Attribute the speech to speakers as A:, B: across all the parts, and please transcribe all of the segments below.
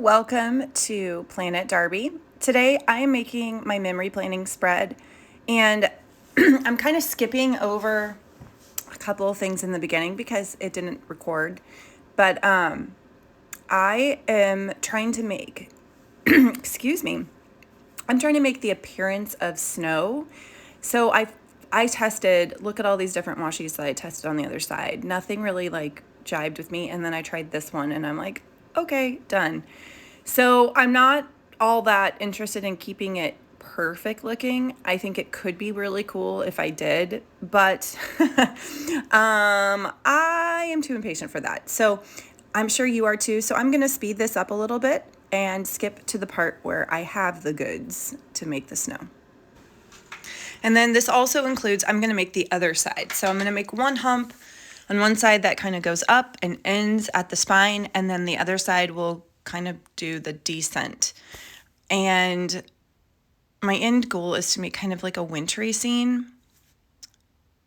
A: Welcome to Planet Darby. Today I am making my memory planning spread, and I'm kind of skipping over a couple of things in the beginning because it didn't record. But I am trying to make, excuse me, I'm trying to make the appearance of snow. So I tested, look at all these different washies that I tested on the other side. Nothing really like jibed with me, and then I tried this one and I'm like, okay, done. So I'm not all that interested in keeping it perfect looking. I think it could be really cool if I did, but I am too impatient for that. So I'm sure you are too. So I'm going to speed this up a little bit and skip to the part where I have the goods to make the snow. And then this also includes, I'm going to make the other side. So I'm going to make one hump on one side that kind of goes up and ends at the spine, and then the other side will kind of do the descent. And my end goal is to make kind of like a wintry scene.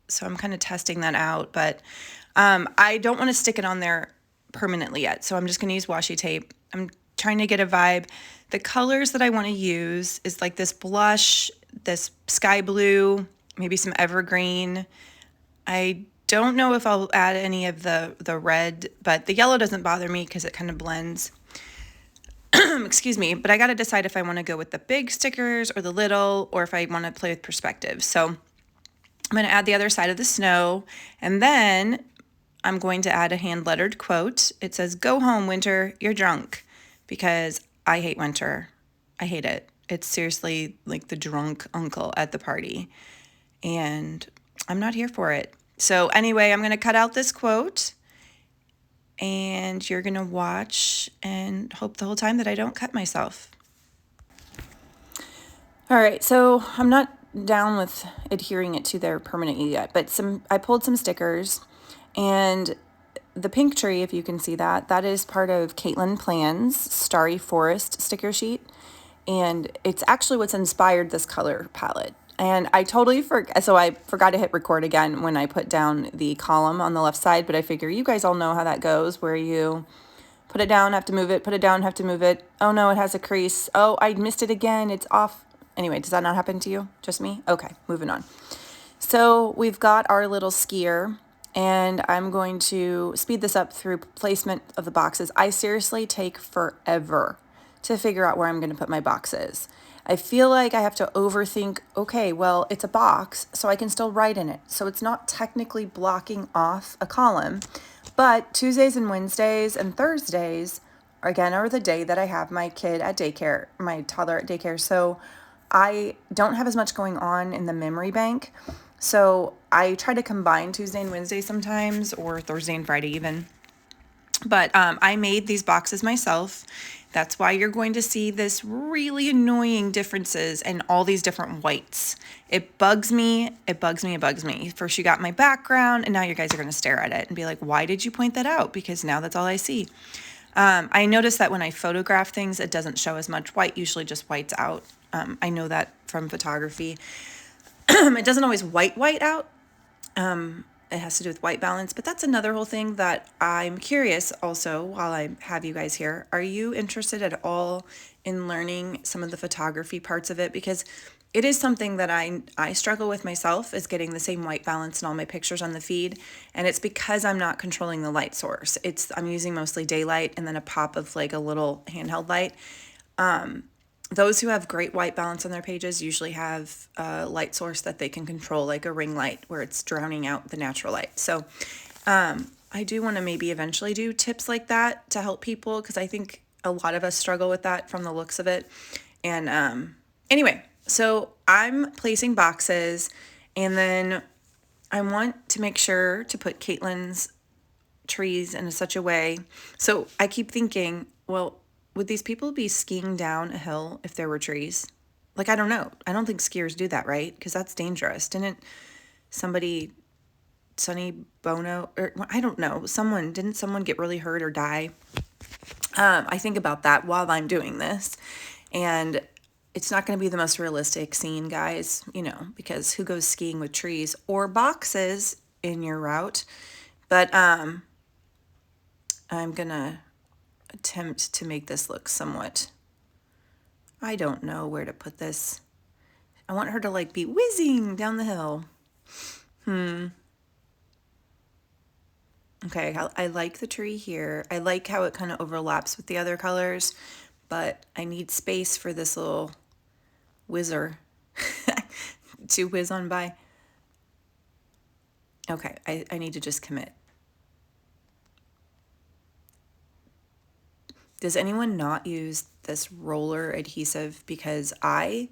A: So I'm kind of testing that out, but I don't want to stick it on there permanently yet. So I'm just going to use washi tape. I'm trying to get a vibe. The colors that I want to use is like this blush, this sky blue, maybe some evergreen. I don't know if I'll add any of the red, but the yellow doesn't bother me because it kind of blends. Excuse me, but I got to decide if I want to go with the big stickers or the little, or if I want to play with perspective. So I'm going to add the other side of the snow, and then I'm going to add a hand lettered quote. It says, "Go home, winter, you're drunk," because I hate winter. I hate it. It's seriously like the drunk uncle at the party, and I'm not here for it. So anyway, I'm going to cut out this quote, and you're going to watch and hope the whole time that I don't cut myself. All right, so I'm not down with adhering it to their permanently yet, but I pulled some stickers, and the pink tree, if you can see that, that is part of KATELYN Plan's Starry Forest sticker sheet, and it's actually what's inspired this color palette. And I totally forgot, so I forgot to hit record again when I put down the column on the left side, but I figure you guys all know how that goes, where you put it down, have to move it, put it down, have to move it. Oh no, it has a crease. Oh, I missed it again, it's off. Anyway, does that not happen to you? Just me? Okay, moving on. So we've got our little skier, and I'm going to speed this up through placement of the boxes. I seriously take forever to figure out where I'm going to put my boxes. I feel like I have to overthink, okay, well, it's a box, so I can still write in it. So it's not technically blocking off a column, but Tuesdays and Wednesdays and Thursdays, again, are the day that I have my kid at daycare, my toddler at daycare. So I don't have as much going on in the memory bank. So I try to combine Tuesday and Wednesday sometimes, or Thursday and Friday even. But I made these boxes myself. That's why you're going to see this really annoying differences in all these different whites. It bugs me, it bugs me, it bugs me. First you got my background, and now you guys are gonna stare at it and be like, why did you point that out? Because now that's all I see. I noticed that when I photograph things, it doesn't show as much white, usually just whites out. I know that from photography. It doesn't always white out. It has to do with white balance, but that's another whole thing that I'm curious also while I have you guys here. Are you interested at all in learning some of the photography parts of it? Because it is something that I struggle with myself, is getting the same white balance in all my pictures on the feed. And it's because I'm not controlling the light source. I'm using mostly daylight and then a pop of like a little handheld light. Those who have great white balance on their pages usually have a light source that they can control, like a ring light where it's drowning out the natural light. So I do want to maybe eventually do tips like that to help people, because I think a lot of us struggle with that from the looks of it. And anyway, so I'm placing boxes, and then I want to make sure to put KATELYN's trees in such a way. So I keep thinking, well, would these people be skiing down a hill if there were trees? Like, I don't know. I don't think skiers do that, right? Because that's dangerous. Didn't somebody, Sonny Bono, or I don't know, didn't someone get really hurt or die? I think about that while I'm doing this. And it's not going to be the most realistic scene, guys, because who goes skiing with trees or boxes in your route? But I'm going to attempt to make this look somewhat, I don't know where to put this. I want her to like be whizzing down the hill. Okay, I like the tree here. I like how it kind of overlaps with the other colors, but I need space for this little whizzer to whiz on by. Okay, I need to just commit. Does anyone not use this roller adhesive? Because I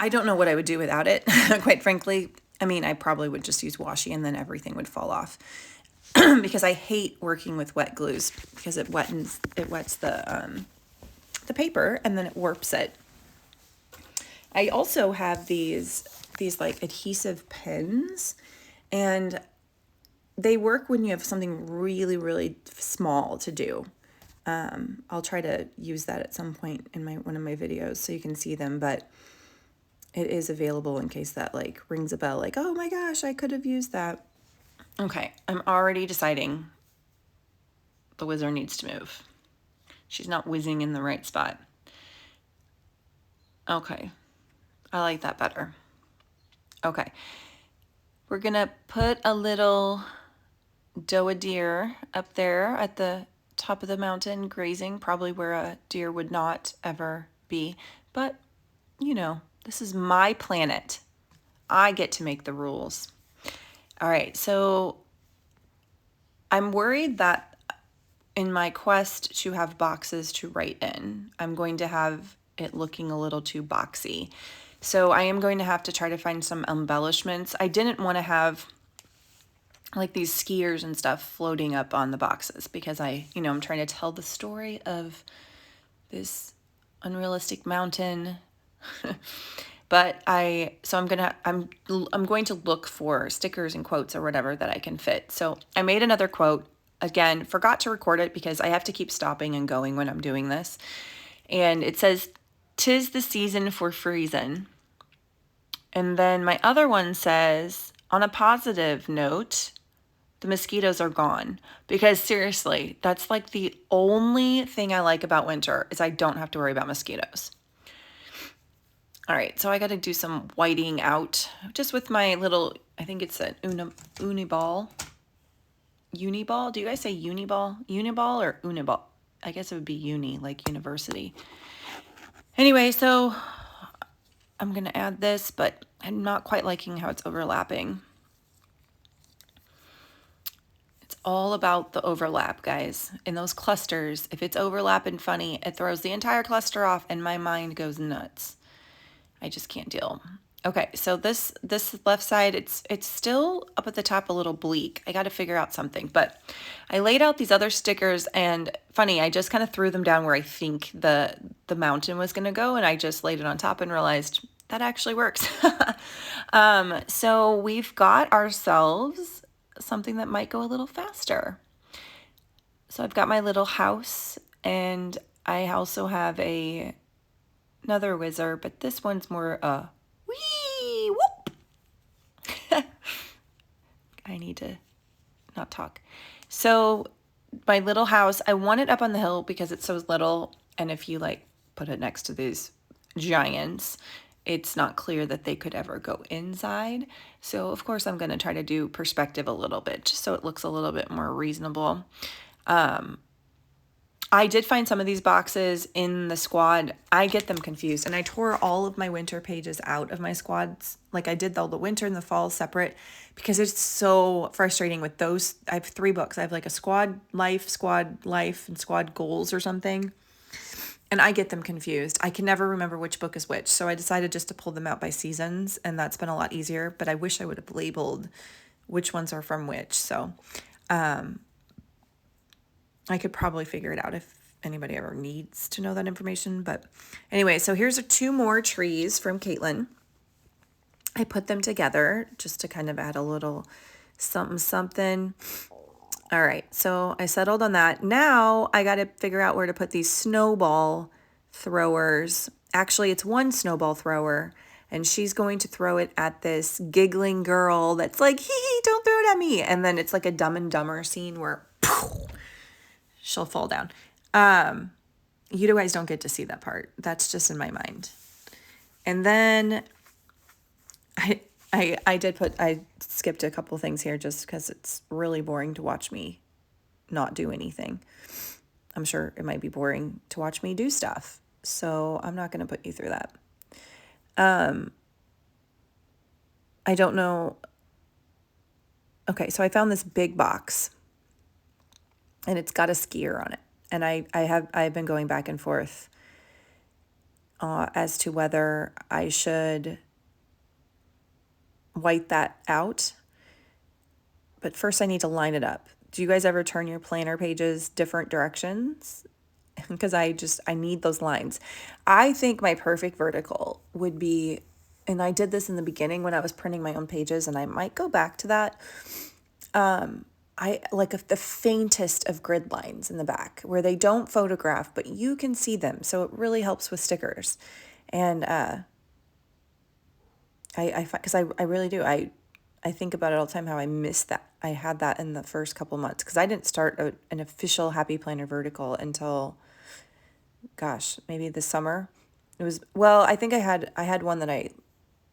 A: don't know what I would do without it, quite frankly. I mean, I probably would just use washi and then everything would fall off. Because I hate working with wet glues because it wets the paper and then it warps it. I also have these like adhesive pens, and they work when you have something really, really small to do. I'll try to use that at some point in one of my videos so you can see them, but it is available in case that like rings a bell, like, oh my gosh, I could have used that. Okay, I'm already deciding the whizzer needs to move. She's not whizzing in the right spot. Okay, I like that better. Okay, we're gonna put a little doe deer up there at the top of the mountain grazing, probably where a deer would not ever be, but you know, this is my planet. I get to make the rules. All right, so I'm worried that in my quest to have boxes to write in, I'm going to have it looking a little too boxy. So I am going to have to try to find some embellishments. I didn't want to have like these skiers and stuff floating up on the boxes because I'm trying to tell the story of this unrealistic mountain. But I'm going to look for stickers and quotes or whatever that I can fit. So I made another quote. Again, forgot to record it because I have to keep stopping and going when I'm doing this. And it says, "'Tis the season for freezin'." And then my other one says, "On a positive note, the mosquitoes are gone." Because seriously, that's like the only thing I like about winter is I don't have to worry about mosquitoes. All right, so I got to do some whiting out just with my little, I think it's an uniball. Uniball? Do you guys say uniball? Uniball or uniball? I guess it would be uni, like university. Anyway, so I'm going to add this, but I'm not quite liking how it's overlapping. It's all about the overlap, guys. In those clusters, if it's overlapping funny, it throws the entire cluster off and my mind goes nuts. I just can't deal. Okay, so this left side, it's still up at the top a little bleak. I got to figure out something, but I laid out these other stickers, and funny, I just kind of threw them down where I think the mountain was going to go, and I just laid it on top and realized that actually works. So we've got ourselves something that might go a little faster. So I've got my little house, and I also have another whizzer, but this one's more wee whoop. I need to not talk. So my little house, I want it up on the hill because it's so little, and if you like put it next to these giants, it's not clear that they could ever go inside. So of course I'm going to try to do perspective a little bit just so it looks a little bit more reasonable. I did find some of these boxes in the squad. I get them confused, and I tore all of my winter pages out of my squads. Like I did all the winter and the fall separate because it's so frustrating with those. I have 3 books. I have like a squad life, and squad goals or something. And I get them confused. I can never remember which book is which. So I decided just to pull them out by seasons, and that's been a lot easier. But I wish I would have labeled which ones are from which. So I could probably figure it out if anybody ever needs to know that information. But anyway, so here's 2 more trees from KATELYN. I put them together just to kind of add a little something. All right, so I settled on that. Now I got to figure out where to put these snowball throwers. Actually, it's one snowball thrower, and she's going to throw it at this giggling girl that's like, hee, don't throw it at me. And then it's like a Dumb and Dumber scene where she'll fall down. You guys don't get to see that part. That's just in my mind. And then I skipped a couple things here just because it's really boring to watch me not do anything. I'm sure it might be boring to watch me do stuff. So I'm not going to put you through that. I don't know. Okay, so I found this big box and it's got a skier on it. And I've been going back and forth as to whether I should white that out. But first I need to line it up. Do you guys ever turn your planner pages different directions? Because I need those lines. I think my perfect vertical would be, and I did this in the beginning when I was printing my own pages, and I might go back to that. I like the faintest of grid lines in the back where they don't photograph, but you can see them. So it really helps with stickers. And because I really do. I think about it all the time how I missed that. I had that in the first couple months because I didn't start an official Happy Planner vertical until, gosh, maybe this summer. It was, well, I think I had one that I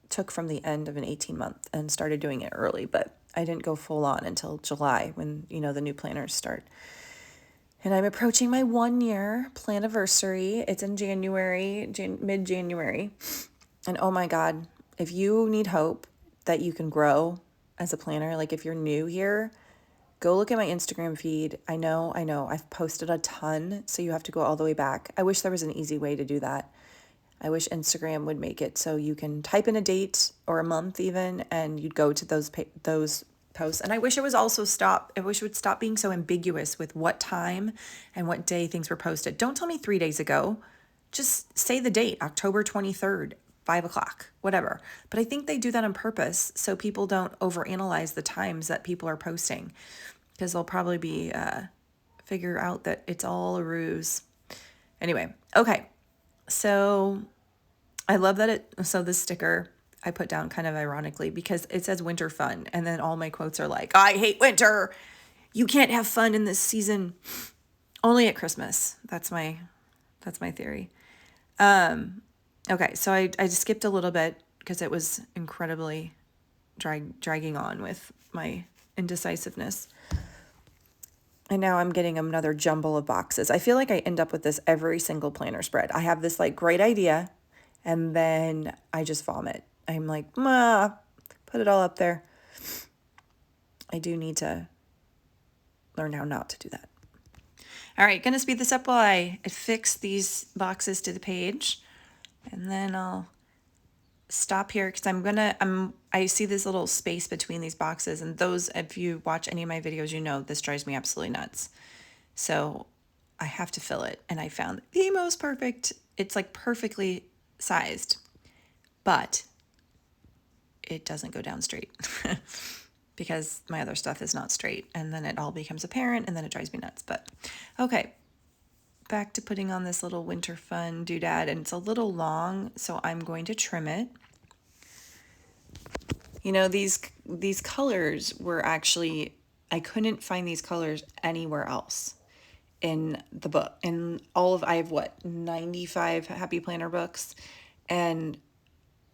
A: took from the end of an 18-month and started doing it early, but I didn't go full on until July when, the new planners start. And I'm approaching my 1-year planiversary. It's in January, mid-January. And oh my God, if you need hope that you can grow as a planner, like if you're new here, go look at my Instagram feed. I know, I've posted a ton, so you have to go all the way back. I wish there was an easy way to do that. I wish Instagram would make it so you can type in a date or a month even, and you'd go to those posts. And I wish it was also I wish it would stop being so ambiguous with what time and what day things were posted. Don't tell me 3 days ago. Just say the date, October 23rd, 5 o'clock, whatever. But I think they do that on purpose so people don't overanalyze the times that people are posting, because they'll probably be figure out that it's all a ruse. Anyway, okay. So I love that so this sticker I put down kind of ironically because it says winter fun. And then all my quotes are like, I hate winter. You can't have fun in this season. Only at Christmas. That's my theory. Okay. So I skipped a little bit because it was incredibly dragging on with my indecisiveness. And now I'm getting another jumble of boxes. I feel like I end up with this every single planner spread. I have this like great idea and then I just vomit. I'm like, put it all up there. I do need to learn how not to do that. All right, gonna speed this up while I affix these boxes to the page. And then I'll stop here because I see this little space between these boxes, and those, if you watch any of my videos, this drives me absolutely nuts. So I have to fill it, and I found the most perfect. It's like perfectly sized, but it doesn't go down straight because my other stuff is not straight, and then it all becomes apparent, and then it drives me nuts. But okay. Back to putting on this little winter fun doodad, and it's a little long, so I'm going to trim it. These colors were actually, I couldn't find these colors anywhere else in the book. I have 95 Happy Planner books, and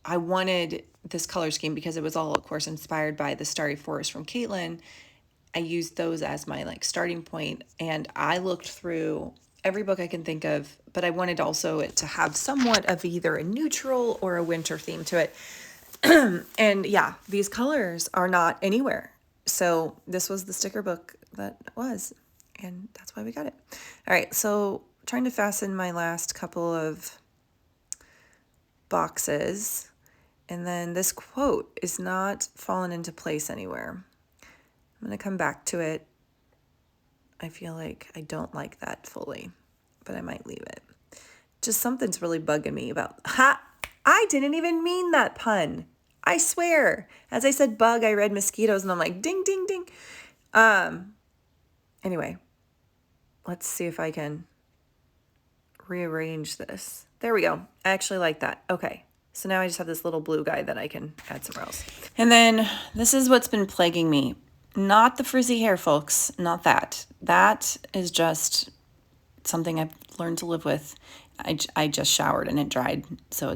A: I wanted this color scheme because it was all, of course, inspired by the Starry Forest from KATELYN. I used those as my starting point, and I looked through every book I can think of, but I wanted also it to have somewhat of either a neutral or a winter theme to it. And yeah, these colors are not anywhere. So this was the sticker book that was, and that's why we got it. All right, so trying to fasten my last couple of boxes, and then this quote is not fallen into place anywhere. I'm going to come back to it. I feel like I don't like that fully, but I might leave it. Just something's really bugging me about, I didn't even mean that pun. I swear. As I said bug, I read mosquitoes, and I'm like, ding, ding, ding. Anyway, let's see if I can rearrange this. There we go. I actually like that. Okay. So now I just have this little blue guy that I can add somewhere else. And then this is what's been plaguing me. Not the frizzy hair, folks. Not that. That is just something I've learned to live with. I just showered and it dried, so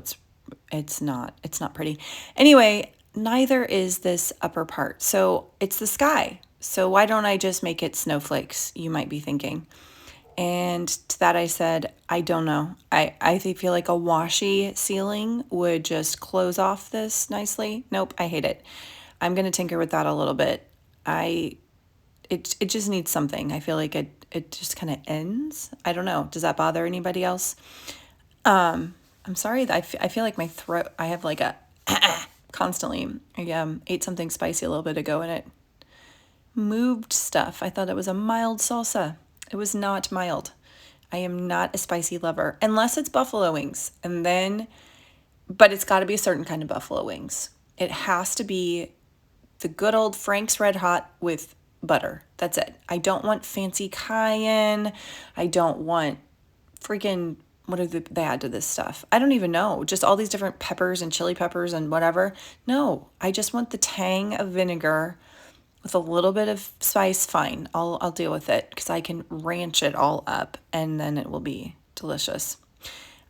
A: it's not pretty. Anyway, neither is this upper part. So it's the sky. So why don't I just make it snowflakes, you might be thinking. And to that I said, I don't know. I feel like a washi ceiling would just close off this nicely. Nope, I hate it. I'm going to tinker with that a little bit. It just needs something. I feel like it just kind of ends. I don't know. Does that bother anybody else? I'm sorry. I feel like my throat, I have like a constantly. I ate something spicy a little bit ago and it moved stuff. I thought it was a mild salsa. It was not mild. I am not a spicy lover unless it's buffalo wings. But it's got to be a certain kind of buffalo wings. It has to be the good old Frank's Red Hot with butter. That's it. I don't want fancy cayenne. I don't want freaking, what do they add to this stuff? I don't even know. Just all these different peppers and chili peppers and whatever. No, I just want the tang of vinegar with a little bit of spice. Fine, I'll deal with it because I can ranch it all up and then it will be delicious.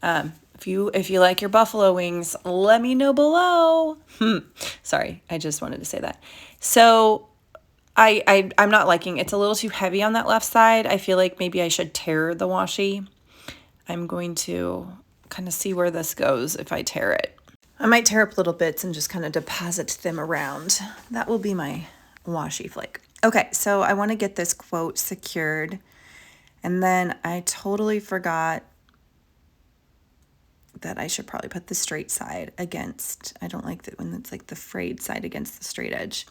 A: If you like your buffalo wings, let me know below. Sorry, I just wanted to say that. So I'm not liking it. It's a little too heavy on that left side. I feel like maybe I should tear the washi. I'm going to kind of see where this goes if I tear it. I might tear up little bits and just kind of deposit them around. That will be my washi flake. Okay, so I want to get this quote secured. And then I totally forgot that I should probably put the straight side against, I don't like that when it's like the frayed side against the straight edge.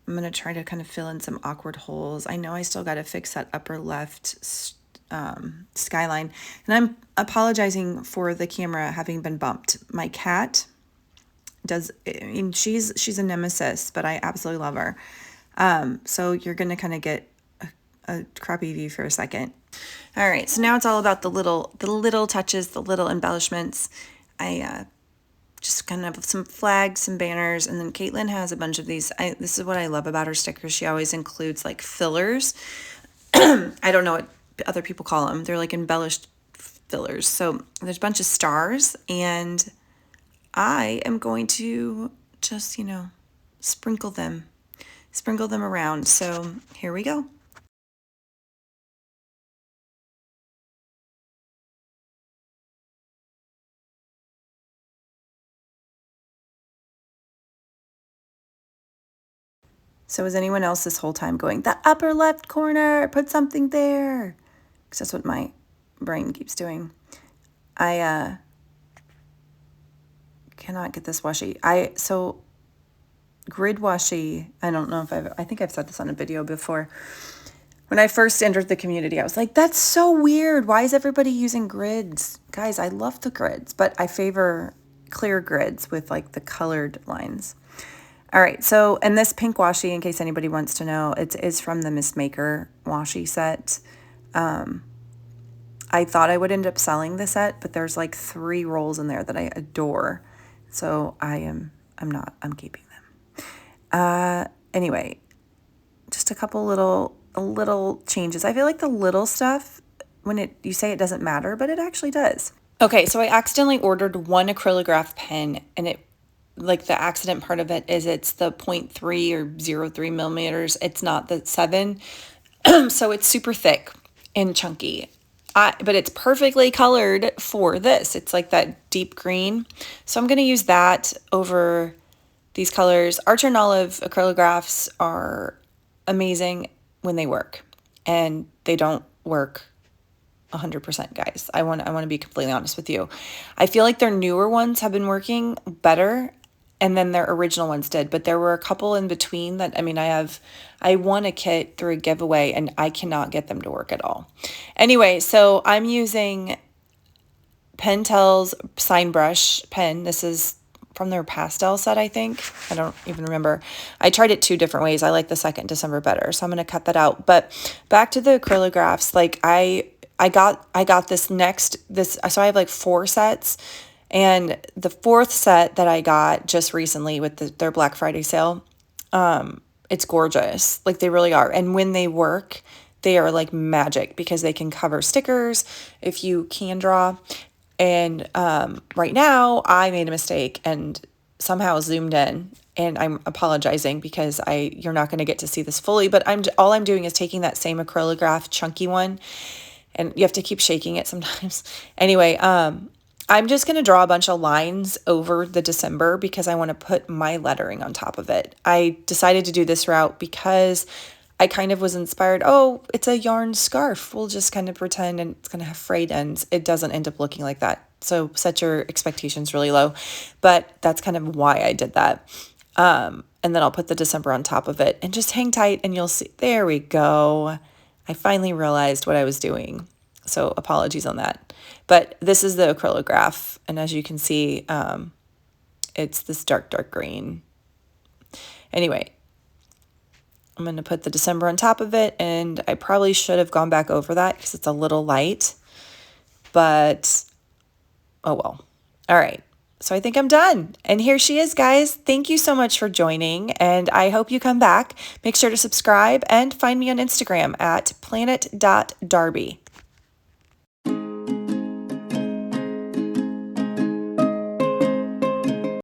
A: I'm going to try to kind of fill in some awkward holes. I know I still got to fix that upper left skyline. And I'm apologizing for the camera having been bumped. My cat she's a nemesis, but I absolutely love her. So you're going to kind of get a crappy view for a second. All right, so now it's all about the little touches, the little embellishments. I just kind of some flags, some banners, and then KATELYN has a bunch of these. This is what I love about her stickers. She always includes like fillers. I don't know what other people call them. They're like embellished fillers. So there's a bunch of stars, and I am going to just, sprinkle them around. So here we go. So is anyone else this whole time going, the upper left corner, put something there? Because that's what my brain keeps doing. I cannot get this washi. So grid washi, I don't know if I think I've said this on a video before. When I first entered the community, I was like, that's so weird. Why is everybody using grids? Guys, I love the grids, but I favor clear grids with like the colored lines. All right, so, and this pink washi, in case anybody wants to know, it is from the Miss Maker washi set. I thought I would end up selling the set, but there's like 3 rolls in there that I adore. So I'm keeping them. Anyway, just a couple little changes. I feel like the little stuff, you say it doesn't matter, but it actually does. Okay, so I accidentally ordered one acrylograph pen, and like the accident part of it is it's the 0.3 or 0.3 millimeters. It's not the 7. So it's super thick and chunky. But it's perfectly colored for this. It's like that deep green. So I'm going to use that over these colors. Archer and Olive acrylographs are amazing when they work. And they don't work 100%, guys. I want to be completely honest with you. I feel like their newer ones have been working better, and then their original ones did, but there were a couple in between that, I won a kit through a giveaway and I cannot get them to work at all. Anyway, so I'm using Pentel's Sign Brush pen. This is from their pastel set, I think. I don't even remember. I tried it 2 different ways. I like the 2nd December better, so I'm going to cut that out. But back to the acrylographs, like I got this, so I have like 4 sets. And the 4th set that I got just recently with their Black Friday sale, it's gorgeous. Like, they really are. And when they work, they are like magic because they can cover stickers if you can draw. And right now I made a mistake and somehow zoomed in, and I'm apologizing because you're not going to get to see this fully, but all I'm doing is taking that same acrylograph chunky one, and you have to keep shaking it sometimes. Anyway, I'm just going to draw a bunch of lines over the December because I want to put my lettering on top of it. I decided to do this route because I kind of was inspired. Oh, it's a yarn scarf. We'll just kind of pretend and it's going to have frayed ends. It doesn't end up looking like that. So set your expectations really low. But that's kind of why I did that. And then I'll put the December on top of it and just hang tight and you'll see. There we go. I finally realized what I was doing. So apologies on that. But this is the acrylograph. And as you can see, it's this dark, dark green. Anyway, I'm going to put the December on top of it, and I probably should have gone back over that because it's a little light, but oh well. All right. So I think I'm done. And here she is, guys. Thank you so much for joining, and I hope you come back. Make sure to subscribe and find me on Instagram at planet.darby.